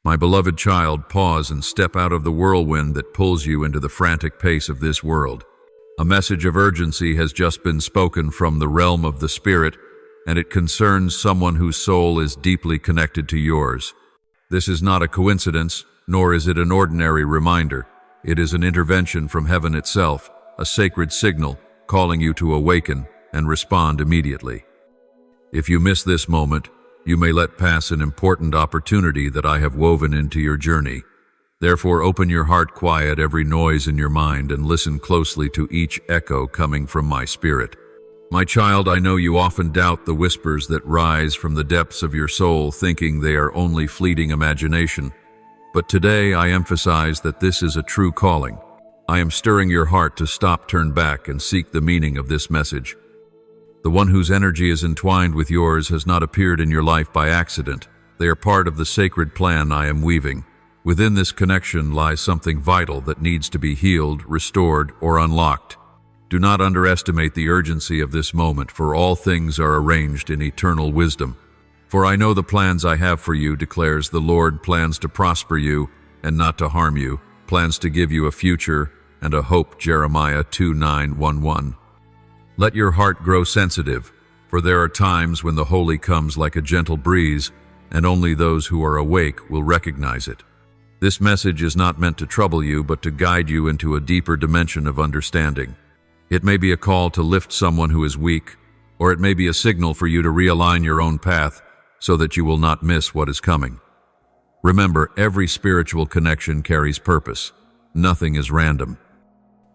My beloved child, pause and step out of the whirlwind that pulls you into the frantic pace of this world. A message of urgency has just been spoken from the realm of the Spirit, and it concerns someone whose soul is deeply connected to yours. This is not a coincidence, nor is it an ordinary reminder. It is an intervention from heaven itself, a sacred signal calling you to awaken and respond immediately. If you miss this moment, you may let pass an important opportunity that I have woven into your journey. Therefore, open your heart, quiet every noise in your mind, and listen closely to each echo coming from my spirit. My child, I know you often doubt the whispers that rise from the depths of your soul, thinking they are only fleeting imagination. But today I emphasize that this is a true calling. I am stirring your heart to stop, turn back, and seek the meaning of this message. The one whose energy is entwined with yours has not appeared in your life by accident. They are part of the sacred plan I am weaving. Within this connection lies something vital that needs to be healed, restored, or unlocked. Do not underestimate the urgency of this moment, for all things are arranged in eternal wisdom. For I know the plans I have for you, declares the Lord, plans to prosper you and not to harm you, plans to give you a future and a hope, Jeremiah 2:9-11. Let your heart grow sensitive, for there are times when the holy comes like a gentle breeze, and only those who are awake will recognize it. This message is not meant to trouble you, but to guide you into a deeper dimension of understanding. It may be a call to lift someone who is weak, or it may be a signal for you to realign your own path so that you will not miss what is coming. Remember, every spiritual connection carries purpose. Nothing is random.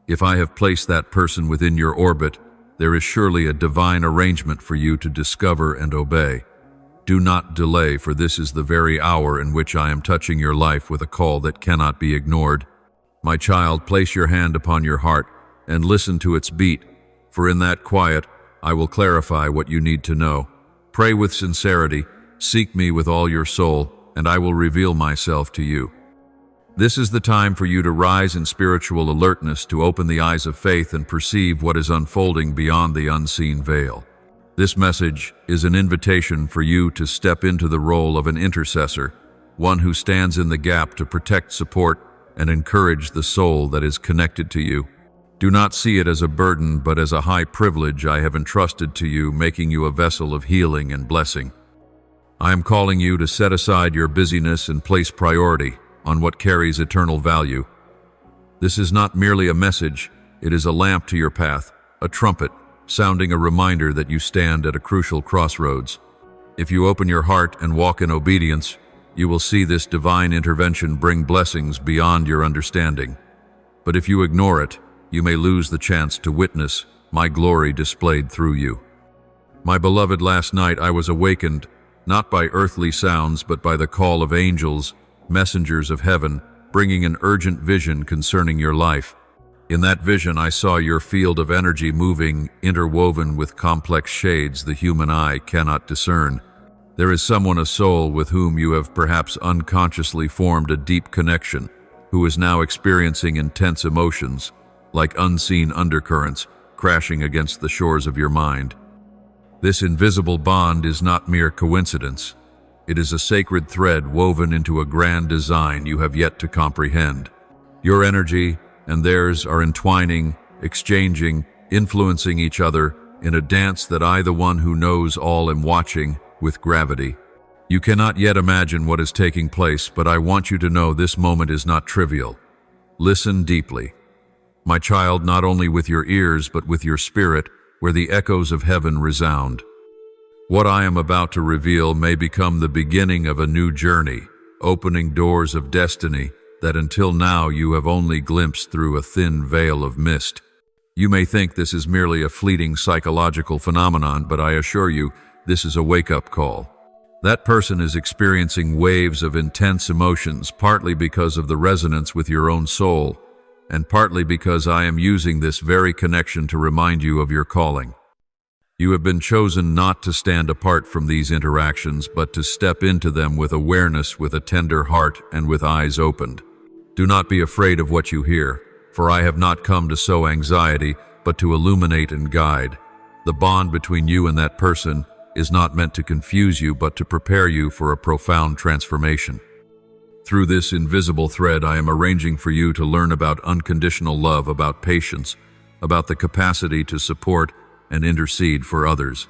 If I have placed that person within your orbit, there is surely a divine arrangement for you to discover and obey. Do not delay, for this is the very hour in which I am touching your life with a call that cannot be ignored. My child, place your hand upon your heart and listen to its beat, for in that quiet I will clarify what you need to know. Pray with sincerity, seek me with all your soul, and I will reveal myself to you. This is the time for you to rise in spiritual alertness, to open the eyes of faith and perceive what is unfolding beyond the unseen veil. This message is an invitation for you to step into the role of an intercessor, one who stands in the gap to protect, support, and encourage the soul that is connected to you. Do not see it as a burden, but as a high privilege I have entrusted to you, making you a vessel of healing and blessing. I am calling you to set aside your busyness and place priority on what carries eternal value. This is not merely a message, it is a lamp to your path, a trumpet, sounding a reminder that you stand at a crucial crossroads. If you open your heart and walk in obedience, you will see this divine intervention bring blessings beyond your understanding. But if you ignore it, you may lose the chance to witness my glory displayed through you. My beloved, last night I was awakened, not by earthly sounds, but by the call of angels, messengers of heaven, bringing an urgent vision concerning your life. In that vision, I saw your field of energy moving, interwoven with complex shades the human eye cannot discern. There is someone, a soul, with whom you have perhaps unconsciously formed a deep connection, who is now experiencing intense emotions, like unseen undercurrents, crashing against the shores of your mind. This invisible bond is not mere coincidence. It is a sacred thread woven into a grand design you have yet to comprehend. Your energy and theirs are entwining, exchanging, influencing each other in a dance that I, the one who knows all, am watching with gravity. You cannot yet imagine what is taking place, but I want you to know this moment is not trivial. Listen deeply, my child, not only with your ears but with your spirit, where the echoes of heaven resound. What I am about to reveal may become the beginning of a new journey, opening doors of destiny that until now you have only glimpsed through a thin veil of mist. You may think this is merely a fleeting psychological phenomenon, but I assure you, this is a wake-up call. That person is experiencing waves of intense emotions, partly because of the resonance with your own soul, and partly because I am using this very connection to remind you of your calling. You have been chosen not to stand apart from these interactions, but to step into them with awareness, with a tender heart, and with eyes opened. Do not be afraid of what you hear, for I have not come to sow anxiety, but to illuminate and guide. The bond between you and that person is not meant to confuse you, but to prepare you for a profound transformation. Through this invisible thread, I am arranging for you to learn about unconditional love, about patience, about the capacity to support and intercede for others.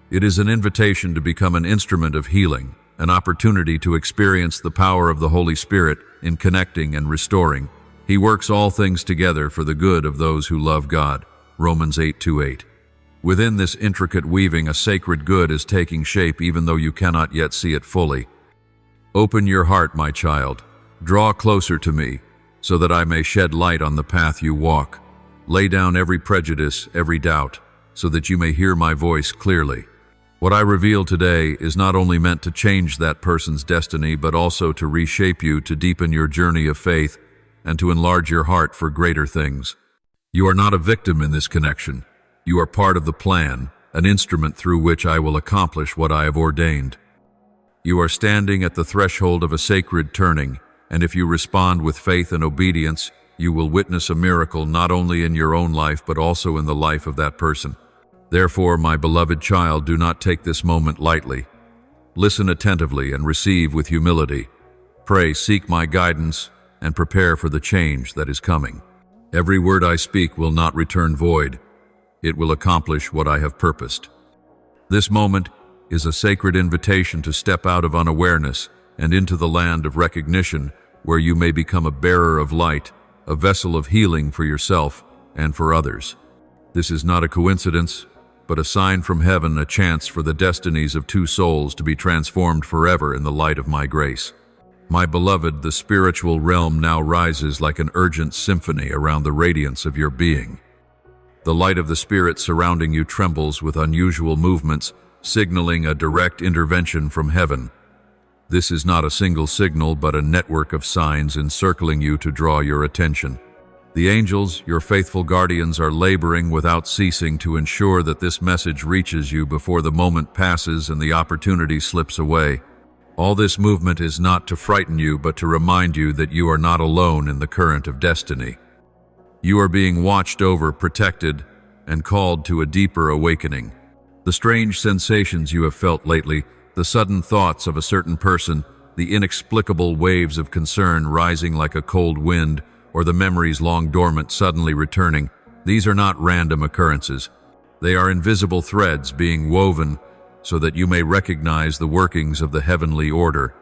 It is an invitation to become an instrument of healing, an opportunity to experience the power of the Holy Spirit in connecting and restoring. He works all things together for the good of those who love God. Romans 8:28. Within this intricate weaving, a sacred good is taking shape even though you cannot yet see it fully. Open your heart, my child. Draw closer to me, so that I may shed light on the path you walk. Lay down every prejudice, every doubt, so that you may hear my voice clearly. What I reveal today is not only meant to change that person's destiny, but also to reshape you, to deepen your journey of faith, and to enlarge your heart for greater things. You are not a victim in this connection. You are part of the plan, an instrument through which I will accomplish what I have ordained. You are standing at the threshold of a sacred turning, and if you respond with faith and obedience, you will witness a miracle not only in your own life but also in the life of that person. Therefore, my beloved child, do not take this moment lightly. Listen attentively and receive with humility. Pray, seek my guidance, and prepare for the change that is coming. Every word I speak will not return void. It will accomplish what I have purposed. This moment is a sacred invitation to step out of unawareness and into the land of recognition, where you may become a bearer of light, a vessel of healing for yourself and for others. This is not a coincidence, but a sign from heaven, a chance for the destinies of two souls to be transformed forever in the light of my grace. My beloved, the spiritual realm now rises like an urgent symphony around the radiance of your being. The light of the Spirit surrounding you trembles with unusual movements, signaling a direct intervention from heaven. This is not a single signal, but a network of signs encircling you to draw your attention. The angels, your faithful guardians, are laboring without ceasing to ensure that this message reaches you before the moment passes and the opportunity slips away. All this movement is not to frighten you, but to remind you that you are not alone in the current of destiny. You are being watched over, protected, and called to a deeper awakening. The strange sensations you have felt lately, the sudden thoughts of a certain person, the inexplicable waves of concern rising like a cold wind, or the memories long dormant suddenly returning, these are not random occurrences. They are invisible threads being woven so that you may recognize the workings of the heavenly order.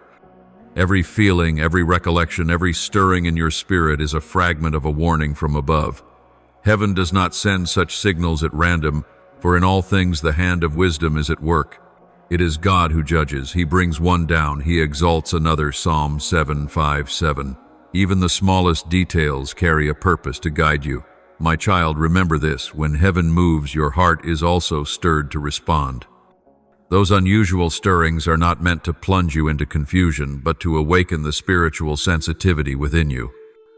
Every feeling, every recollection, every stirring in your spirit is a fragment of a warning from above. Heaven does not send such signals at random, for in all things the hand of wisdom is at work. It is God who judges. He brings one down, he exalts another. Psalm 7:5-7. Even the smallest details carry a purpose to guide you. My child, remember this: when heaven moves, your heart is also stirred to respond. Those unusual stirrings are not meant to plunge you into confusion, but to awaken the spiritual sensitivity within you.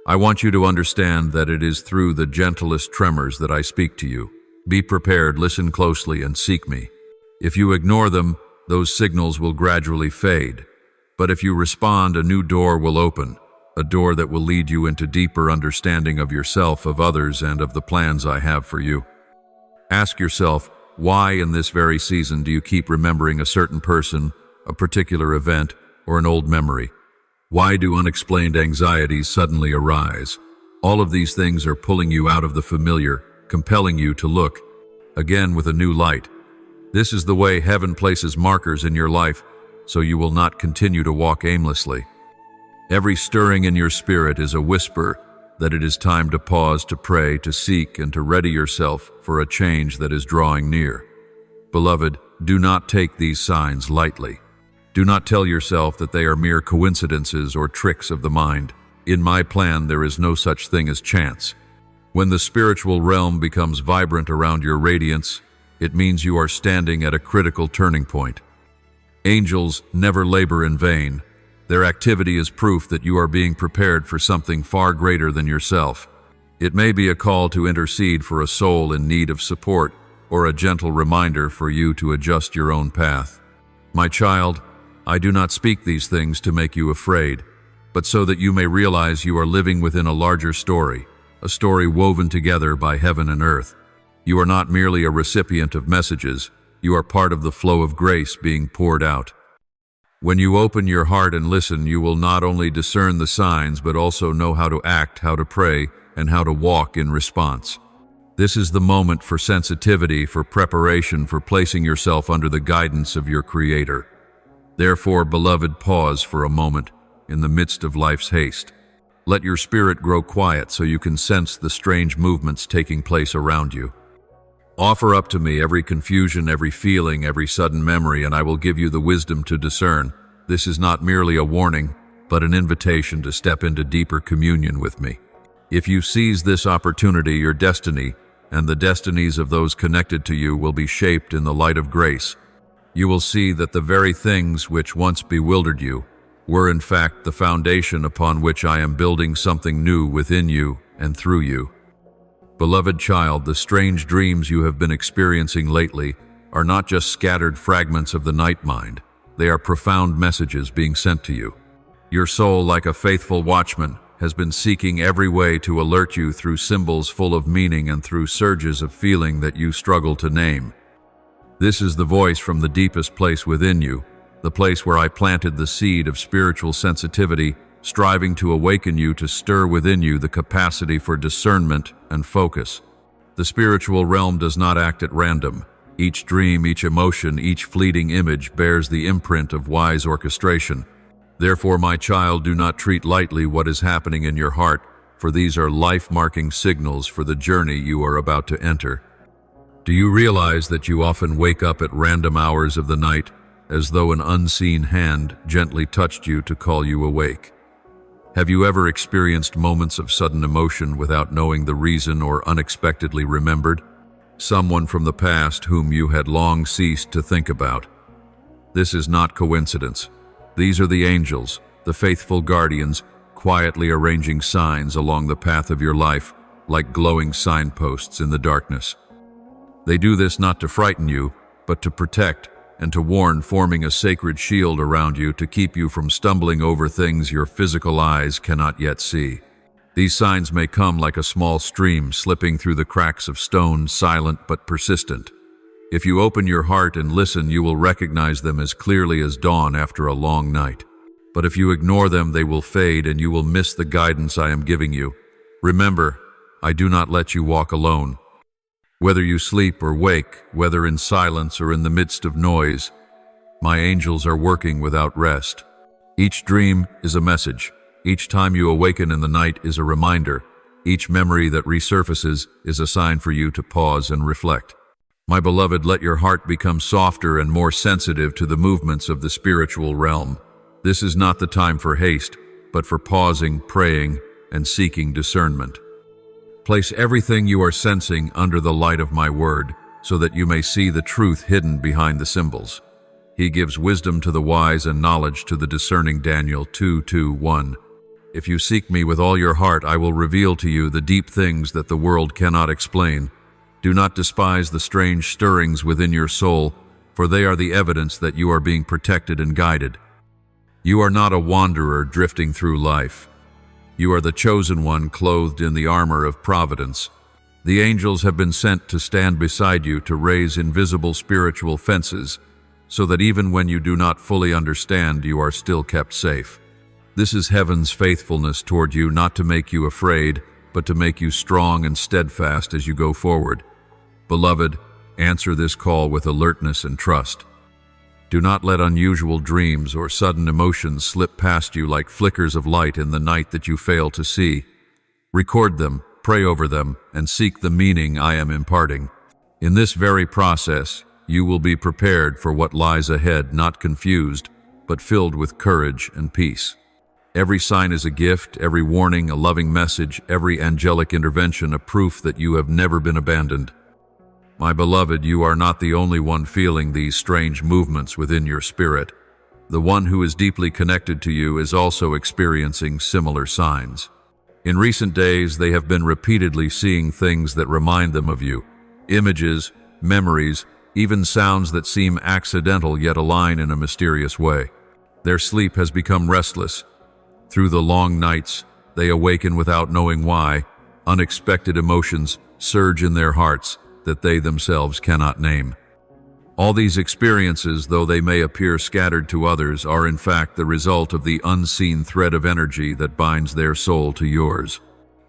I want you to understand that it is through the gentlest tremors that I speak to you. Be prepared, listen closely, and seek me. If you ignore them, those signals will gradually fade. But if you respond, a new door will open, a door that will lead you into deeper understanding of yourself, of others, and of the plans I have for you. Ask yourself, why in this very season do you keep remembering a certain person, a particular event, or an old memory? Why do unexplained anxieties suddenly arise? All of these things are pulling you out of the familiar, compelling you to look again with a new light. This is the way heaven places markers in your life, so you will not continue to walk aimlessly. Every stirring in your spirit is a whisper that it is time to pause, to pray, to seek, and to ready yourself for a change that is drawing near. Beloved, do not take these signs lightly. Do not tell yourself that they are mere coincidences or tricks of the mind. In my plan, there is no such thing as chance. When the spiritual realm becomes vibrant around your radiance, it means you are standing at a critical turning point. Angels never labor in vain. Their activity is proof that you are being prepared for something far greater than yourself. It may be a call to intercede for a soul in need of support, or a gentle reminder for you to adjust your own path. My child, I do not speak these things to make you afraid, but so that you may realize you are living within a larger story, a story woven together by heaven and earth. You are not merely a recipient of messages, you are part of the flow of grace being poured out. When you open your heart and listen, you will not only discern the signs, but also know how to act, how to pray, and how to walk in response. This is the moment for sensitivity, for preparation, for placing yourself under the guidance of your Creator. Therefore, beloved, pause for a moment in the midst of life's haste. Let your spirit grow quiet so you can sense the strange movements taking place around you. Offer up to me every confusion, every feeling, every sudden memory, and I will give you the wisdom to discern. This is not merely a warning, but an invitation to step into deeper communion with me. If you seize this opportunity, your destiny and the destinies of those connected to you will be shaped in the light of grace. You will see that the very things which once bewildered you were in fact the foundation upon which I am building something new within you and through you. Beloved child, the strange dreams you have been experiencing lately are not just scattered fragments of the night mind. They are profound messages being sent to you. Your soul, like a faithful watchman, has been seeking every way to alert you through symbols full of meaning and through surges of feeling that you struggle to name. This is the voice from the deepest place within you, the place where I planted the seed of spiritual sensitivity, striving to awaken you, to stir within you the capacity for discernment and focus. The spiritual realm does not act at random. Each dream, each emotion, each fleeting image bears the imprint of wise orchestration. Therefore, my child, do not treat lightly what is happening in your heart, for these are life-marking signals for the journey you are about to enter. Do you realize that you often wake up at random hours of the night, as though an unseen hand gently touched you to call you awake? Have you ever experienced moments of sudden emotion without knowing the reason, or unexpectedly remembered someone from the past whom you had long ceased to think about? This is not coincidence. These are the angels, the faithful guardians, quietly arranging signs along the path of your life, like glowing signposts in the darkness. They do this not to frighten you, but to protect and to warn, forming a sacred shield around you to keep you from stumbling over things your physical eyes cannot yet see. These signs may come like a small stream slipping through the cracks of stone, silent but persistent. If you open your heart and listen, you will recognize them as clearly as dawn after a long night. But if you ignore them, they will fade and you will miss the guidance I am giving you. Remember, I do not let you walk alone. Whether you sleep or wake, whether in silence or in the midst of noise, my angels are working without rest. Each dream is a message. Each time you awaken in the night is a reminder. Each memory that resurfaces is a sign for you to pause and reflect. My beloved, let your heart become softer and more sensitive to the movements of the spiritual realm. This is not the time for haste, but for pausing, praying, and seeking discernment. Place everything you are sensing under the light of my word, so that you may see the truth hidden behind the symbols. He gives wisdom to the wise and knowledge to the discerning. Daniel 2:1. If you seek me with all your heart, I will reveal to you the deep things that the world cannot explain. Do not despise the strange stirrings within your soul, for they are the evidence that you are being protected and guided. You are not a wanderer drifting through life. You are the chosen one, clothed in the armor of providence. The angels have been sent to stand beside you to raise invisible spiritual fences, so that even when you do not fully understand, you are still kept safe. This is heaven's faithfulness toward you, not to make you afraid, but to make you strong and steadfast as you go forward. Beloved, answer this call with alertness and trust. Do not let unusual dreams or sudden emotions slip past you like flickers of light in the night that you fail to see. Record them, pray over them, and seek the meaning I am imparting. In this very process, you will be prepared for what lies ahead, not confused, but filled with courage and peace. Every sign is a gift, every warning a loving message, every angelic intervention a proof that you have never been abandoned. My beloved, you are not the only one feeling these strange movements within your spirit. The one who is deeply connected to you is also experiencing similar signs. In recent days, they have been repeatedly seeing things that remind them of you. Images, memories, even sounds that seem accidental yet align in a mysterious way. Their sleep has become restless. Through the long nights, they awaken without knowing why. Unexpected emotions surge in their hearts that they themselves cannot name. All these experiences, though they may appear scattered to others, are in fact the result of the unseen thread of energy that binds their soul to yours.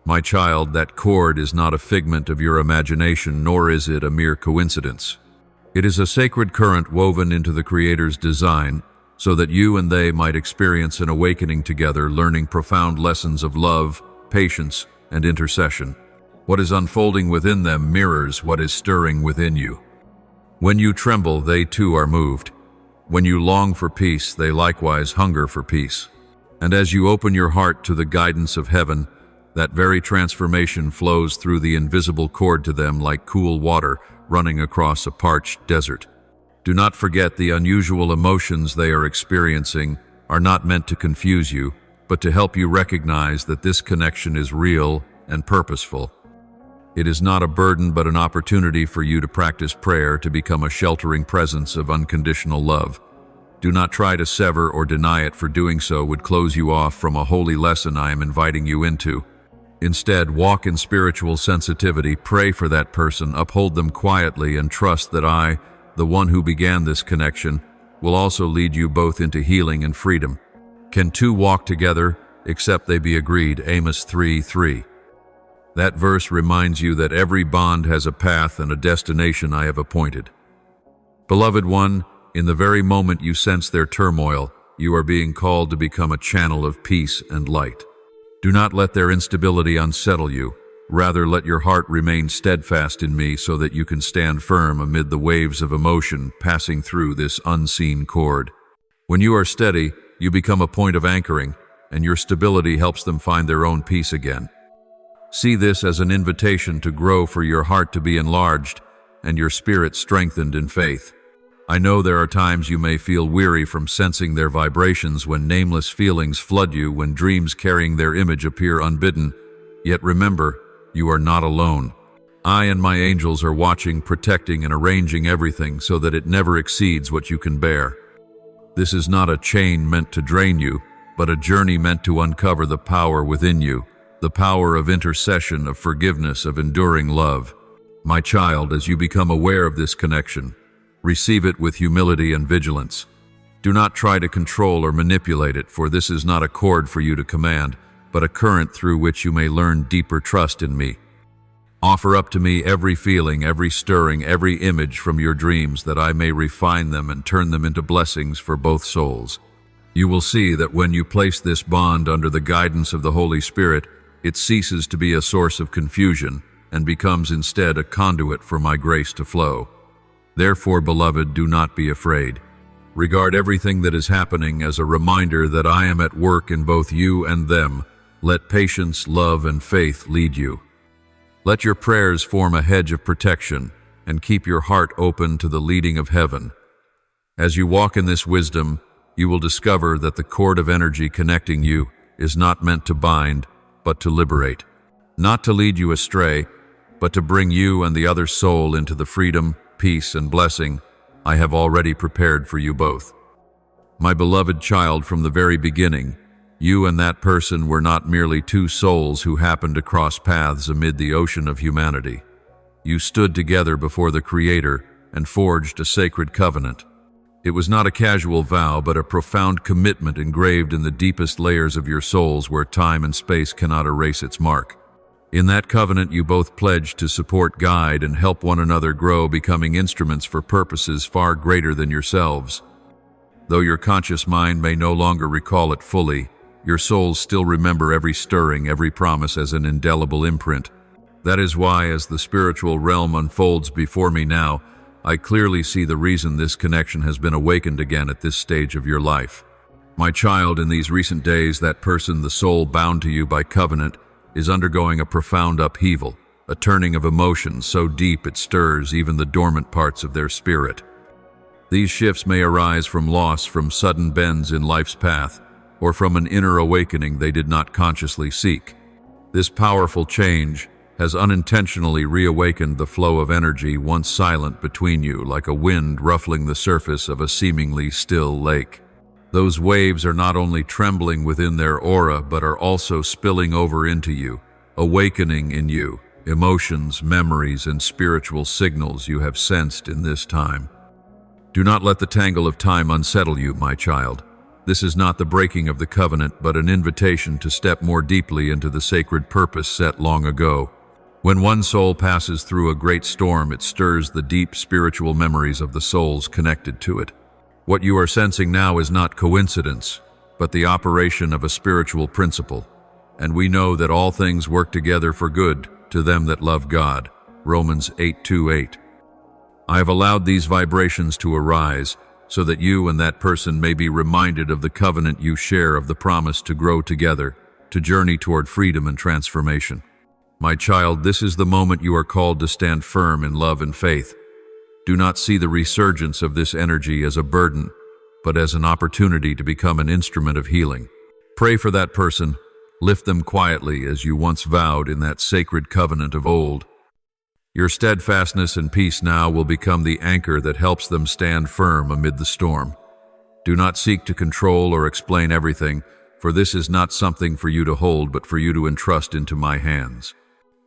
My child, that cord is not a figment of your imagination, nor is it a mere coincidence. It is a sacred current woven into the Creator's design, so that you and they might experience an awakening together, learning profound lessons of love, patience, and intercession. What is unfolding within them mirrors what is stirring within you. When you tremble, they too are moved. When you long for peace, they likewise hunger for peace. And as you open your heart to the guidance of heaven, that very transformation flows through the invisible cord to them like cool water running across a parched desert. Do not forget the unusual emotions they are experiencing are not meant to confuse you, but to help you recognize that this connection is real and purposeful. It is not a burden but an opportunity for you to practice prayer, to become a sheltering presence of unconditional love. Do not try to sever or deny it, for doing so would close you off from a holy lesson I am inviting you into. Instead, walk in spiritual sensitivity, pray for that person, uphold them quietly, and trust that I, the one who began this connection, will also lead you both into healing and freedom. Can two walk together except they be agreed? Amos 3:3. That verse reminds you that every bond has a path and a destination I have appointed. Beloved one, in the very moment you sense their turmoil, you are being called to become a channel of peace and light. Do not let their instability unsettle you. Rather, let your heart remain steadfast in me so that you can stand firm amid the waves of emotion passing through this unseen cord. When you are steady, you become a point of anchoring, and your stability helps them find their own peace again. See this as an invitation to grow, for your heart to be enlarged and your spirit strengthened in faith. I know there are times you may feel weary from sensing their vibrations, when nameless feelings flood you, when dreams carrying their image appear unbidden. Yet remember, you are not alone. I and my angels are watching, protecting, and arranging everything so that it never exceeds what you can bear. This is not a chain meant to drain you, but a journey meant to uncover the power within you, the power of intercession, of forgiveness, of enduring love. My child, as you become aware of this connection, receive it with humility and vigilance. Do not try to control or manipulate it, for this is not a cord for you to command, but a current through which you may learn deeper trust in me. Offer up to me every feeling, every stirring, every image from your dreams, that I may refine them and turn them into blessings for both souls. You will see that when you place this bond under the guidance of the Holy Spirit, it ceases to be a source of confusion and becomes instead a conduit for my grace to flow. Therefore, beloved, do not be afraid. Regard everything that is happening as a reminder that I am at work in both you and them. Let patience, love, and faith lead you. Let your prayers form a hedge of protection, and keep your heart open to the leading of heaven. As you walk in this wisdom, you will discover that the cord of energy connecting you is not meant to bind, but to liberate. Not to lead you astray, but to bring you and the other soul into the freedom, peace, and blessing I have already prepared for you both. My beloved child, from the very beginning, you and that person were not merely two souls who happened to cross paths amid the ocean of humanity. You stood together before the Creator and forged a sacred covenant. It was not a casual vow, but a profound commitment engraved in the deepest layers of your souls, where time and space cannot erase its mark. In that covenant, you both pledged to support, guide, and help one another grow, becoming instruments for purposes far greater than yourselves. Though your conscious mind may no longer recall it fully, your souls still remember every stirring, every promise as an indelible imprint. That is why, as the spiritual realm unfolds before me now, I clearly see the reason this connection has been awakened again at this stage of your life. My child, in these recent days, that person, the soul bound to you by covenant, is undergoing a profound upheaval, a turning of emotions so deep it stirs even the dormant parts of their spirit. These shifts may arise from loss, from sudden bends in life's path, or from an inner awakening they did not consciously seek. This powerful change has unintentionally reawakened the flow of energy once silent between you, like a wind ruffling the surface of a seemingly still lake. Those waves are not only trembling within their aura, but are also spilling over into you, awakening in you emotions, memories, and spiritual signals you have sensed in this time. Do not let the tangle of time unsettle you, my child. This is not the breaking of the covenant, but an invitation to step more deeply into the sacred purpose set long ago. When one soul passes through a great storm, it stirs the deep spiritual memories of the souls connected to it. What you are sensing now is not coincidence, but the operation of a spiritual principle. And we know that all things work together for good to them that love God. Romans 8:2-8. I have allowed these vibrations to arise so that you and that person may be reminded of the covenant you share, of the promise to grow together, to journey toward freedom and transformation. My child, this is the moment you are called to stand firm in love and faith. Do not see the resurgence of this energy as a burden, but as an opportunity to become an instrument of healing. Pray for that person. Lift them quietly as you once vowed in that sacred covenant of old. Your steadfastness and peace now will become the anchor that helps them stand firm amid the storm. Do not seek to control or explain everything, for this is not something for you to hold, but for you to entrust into my hands.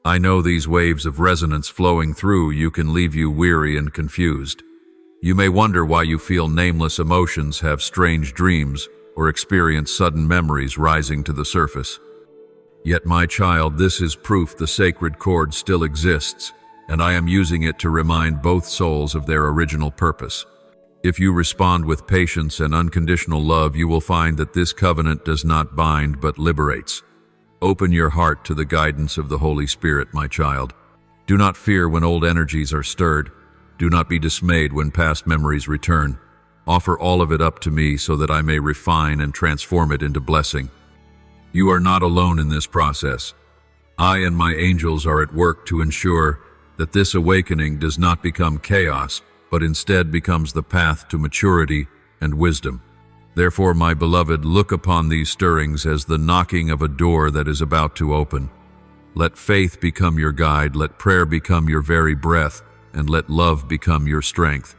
I know these waves of resonance flowing through you can leave you weary and confused. You may wonder why you feel nameless emotions, have strange dreams, or experience sudden memories rising to the surface. Yet, my child, this is proof the sacred cord still exists, and I am using it to remind both souls of their original purpose. If you respond with patience and unconditional love, you will find that this covenant does not bind but liberates. Open your heart to the guidance of the Holy Spirit, my child. Do not fear when old energies are stirred. Do not be dismayed when past memories return. Offer all of it up to me so that I may refine and transform it into blessing. You are not alone in this process. I and my angels are at work to ensure that this awakening does not become chaos, but instead becomes the path to maturity and wisdom. Therefore, my beloved, look upon these stirrings as the knocking of a door that is about to open. Let faith become your guide, let prayer become your very breath, and let love become your strength.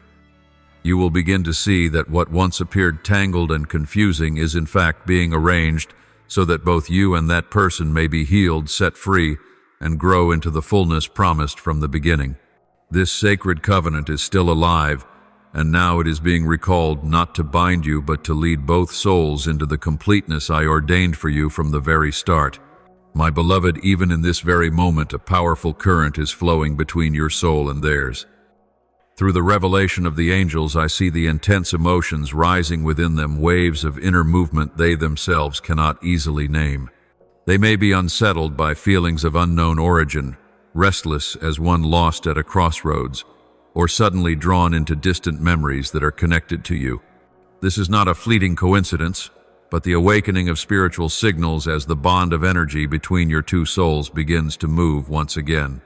You will begin to see that what once appeared tangled and confusing is in fact being arranged so that both you and that person may be healed, set free, and grow into the fullness promised from the beginning. This sacred covenant is still alive, and now it is being recalled not to bind you but to lead both souls into the completeness I ordained for you from the very start. My beloved, even in this very moment, a powerful current is flowing between your soul and theirs. Through the revelation of the angels, I see the intense emotions rising within them, waves of inner movement they themselves cannot easily name. They may be unsettled by feelings of unknown origin, restless as one lost at a crossroads, or suddenly drawn into distant memories that are connected to you. This is not a fleeting coincidence, but the awakening of spiritual signals as the bond of energy between your two souls begins to move once again.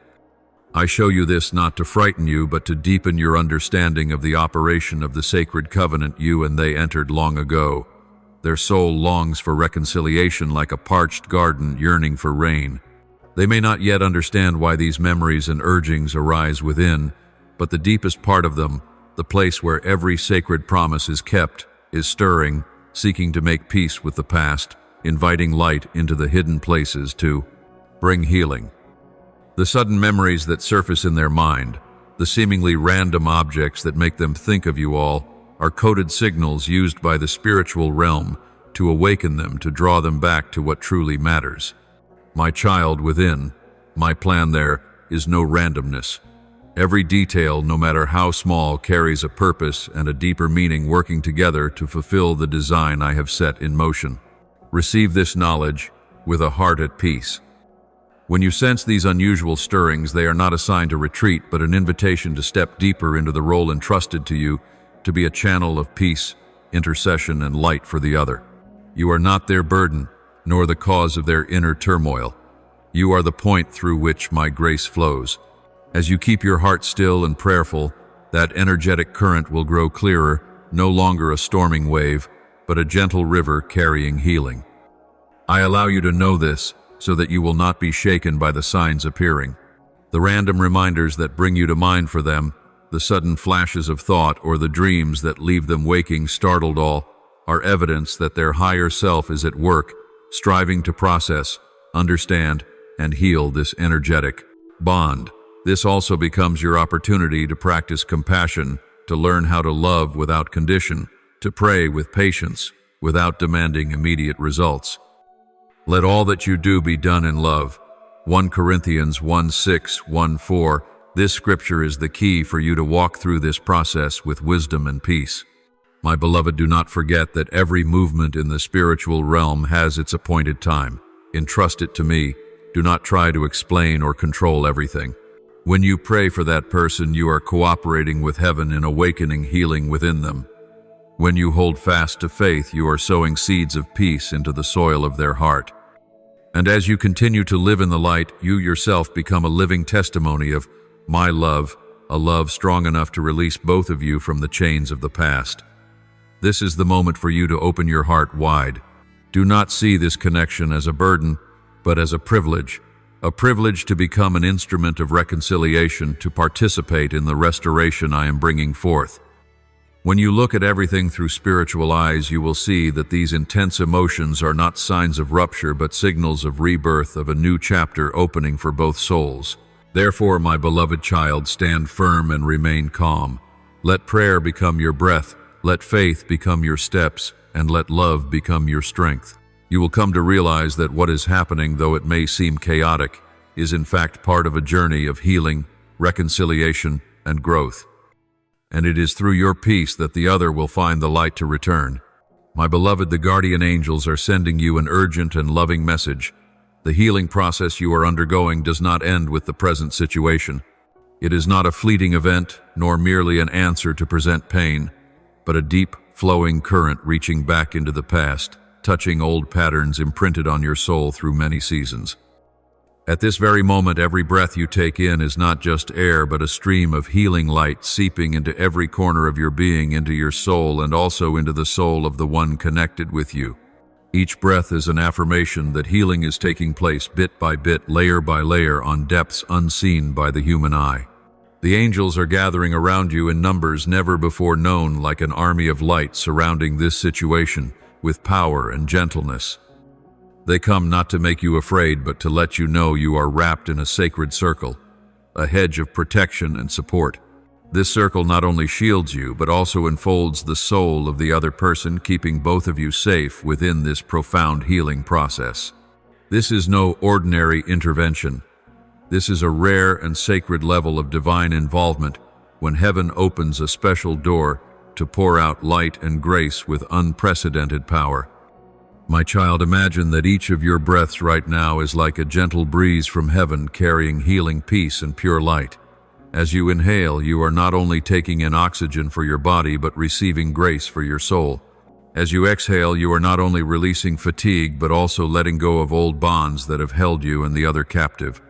I show you this not to frighten you, but to deepen your understanding of the operation of the sacred covenant you and they entered long ago. Their soul longs for reconciliation like a parched garden yearning for rain. They may not yet understand why these memories and urgings arise within, but the deepest part of them, the place where every sacred promise is kept, is stirring, seeking to make peace with the past, inviting light into the hidden places to bring healing. The sudden memories that surface in their mind, the seemingly random objects that make them think of you all, are coded signals used by the spiritual realm to awaken them, to draw them back to what truly matters. My child, within my plan there is no randomness. Every detail, no matter how small, carries a purpose and a deeper meaning working together to fulfill the design I have set in motion. Receive this knowledge with a heart at peace. When you sense these unusual stirrings, they are not a sign to retreat, but an invitation to step deeper into the role entrusted to you, to be a channel of peace, intercession, and light for the other. You are not their burden, nor the cause of their inner turmoil. You are the point through which my grace flows. As you keep your heart still and prayerful, that energetic current will grow clearer, no longer a storming wave, but a gentle river carrying healing. I allow you to know this so that you will not be shaken by the signs appearing. The random reminders that bring you to mind for them, the sudden flashes of thought, or the dreams that leave them waking startled all, are evidence that their higher self is at work, striving to process, understand, and heal this energetic bond. This also becomes your opportunity to practice compassion, to learn how to love without condition, to pray with patience, without demanding immediate results. Let all that you do be done in love. 1 Corinthians 1:6-1:4. This scripture is the key for you to walk through this process with wisdom and peace. My beloved, do not forget that every movement in the spiritual realm has its appointed time. Entrust it to me. Do not try to explain or control everything. When you pray for that person, you are cooperating with heaven in awakening healing within them. When you hold fast to faith, you are sowing seeds of peace into the soil of their heart. And as you continue to live in the light, you yourself become a living testimony of my love, a love strong enough to release both of you from the chains of the past. This is the moment for you to open your heart wide. Do not see this connection as a burden, but as a privilege to become an instrument of reconciliation, to participate in the restoration I am bringing forth. When you look at everything through spiritual eyes, you will see that these intense emotions are not signs of rupture, but signals of rebirth, of a new chapter opening for both souls. Therefore, my beloved child, stand firm and remain calm. Let prayer become your breath, let faith become your steps, and let love become your strength. You will come to realize that what is happening, though it may seem chaotic, is in fact part of a journey of healing, reconciliation, and growth. And it is through your peace that the other will find the light to return. My beloved, the guardian angels are sending you an urgent and loving message. The healing process you are undergoing does not end with the present situation. It is not a fleeting event, nor merely an answer to present pain, but a deep, flowing current reaching back into the past, touching old patterns imprinted on your soul through many seasons. At this very moment, every breath you take in is not just air, but a stream of healing light seeping into every corner of your being, into your soul, and also into the soul of the one connected with you. Each breath is an affirmation that healing is taking place bit by bit, layer by layer, on depths unseen by the human eye. The angels are gathering around you in numbers never before known, like an army of light surrounding this situation, with power and gentleness. They come not to make you afraid, but to let you know you are wrapped in a sacred circle, a hedge of protection and support. This circle not only shields you, but also enfolds the soul of the other person, keeping both of you safe within this profound healing process. This is no ordinary intervention. This is a rare and sacred level of divine involvement, when heaven opens a special door to pour out light and grace with unprecedented power. My child, imagine that each of your breaths right now is like a gentle breeze from heaven, carrying healing peace and pure light. As you inhale, you are not only taking in oxygen for your body, but receiving grace for your soul. As you exhale, you are not only releasing fatigue, but also letting go of old bonds that have held you and the other captive.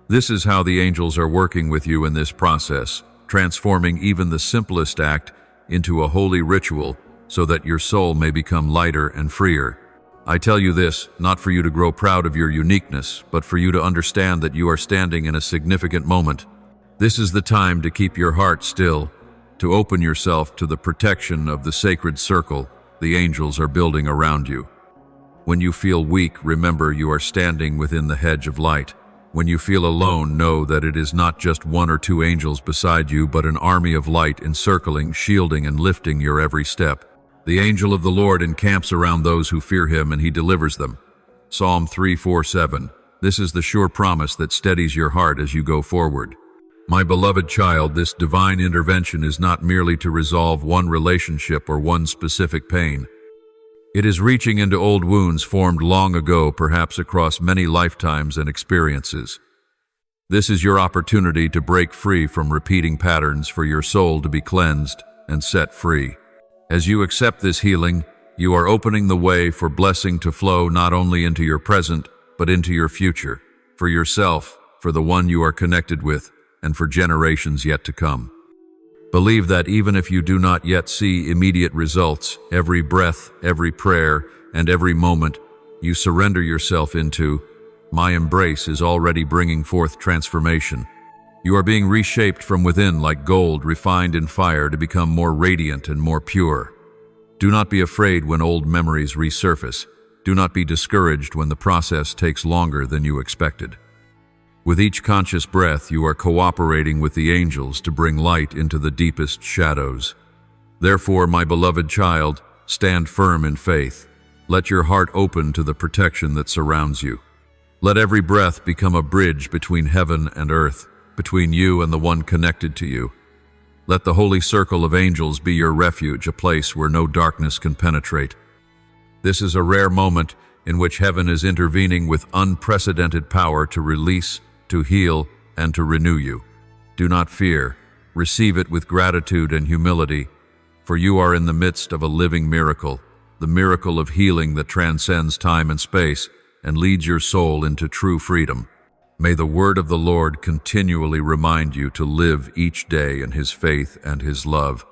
This is how the angels are working with you in this process, transforming even the simplest act into a holy ritual, so that your soul may become lighter and freer. I tell you this, not for you to grow proud of your uniqueness, but for you to understand that you are standing in a significant moment. This is the time to keep your heart still, to open yourself to the protection of the sacred circle the angels are building around you. When you feel weak, remember you are standing within the hedge of light. When you feel alone, know that it is not just one or two angels beside you, but an army of light encircling, shielding, and lifting your every step. The angel of the Lord encamps around those who fear him, and he delivers them. Psalm 3:4-7. This is the sure promise that steadies your heart as you go forward. My beloved child, this divine intervention is not merely to resolve one relationship or one specific pain. It is reaching into old wounds formed long ago, perhaps across many lifetimes and experiences. This is your opportunity to break free from repeating patterns, for your soul to be cleansed and set free. As you accept this healing, you are opening the way for blessing to flow not only into your present, but into your future, for yourself, for the one you are connected with, and for generations yet to come. Believe that even if you do not yet see immediate results, every breath, every prayer, and every moment you surrender yourself into, my embrace is already bringing forth transformation. You are being reshaped from within like gold refined in fire to become more radiant and more pure. Do not be afraid when old memories resurface. Do not be discouraged when the process takes longer than you expected. With each conscious breath, you are cooperating with the angels to bring light into the deepest shadows. Therefore, my beloved child, stand firm in faith. Let your heart open to the protection that surrounds you. Let every breath become a bridge between heaven and earth, between you and the one connected to you. Let the holy circle of angels be your refuge, a place where no darkness can penetrate. This is a rare moment in which heaven is intervening with unprecedented power to release, to heal, and to renew you. Do not fear. Receive it with gratitude and humility, for you are in the midst of a living miracle, the miracle of healing that transcends time and space and leads your soul into true freedom. May the word of the Lord continually remind you to live each day in His faith and His love.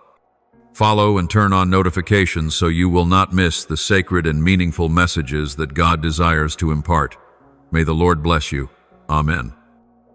Follow and turn on notifications so you will not miss the sacred and meaningful messages that God desires to impart. May the Lord bless you. Amen.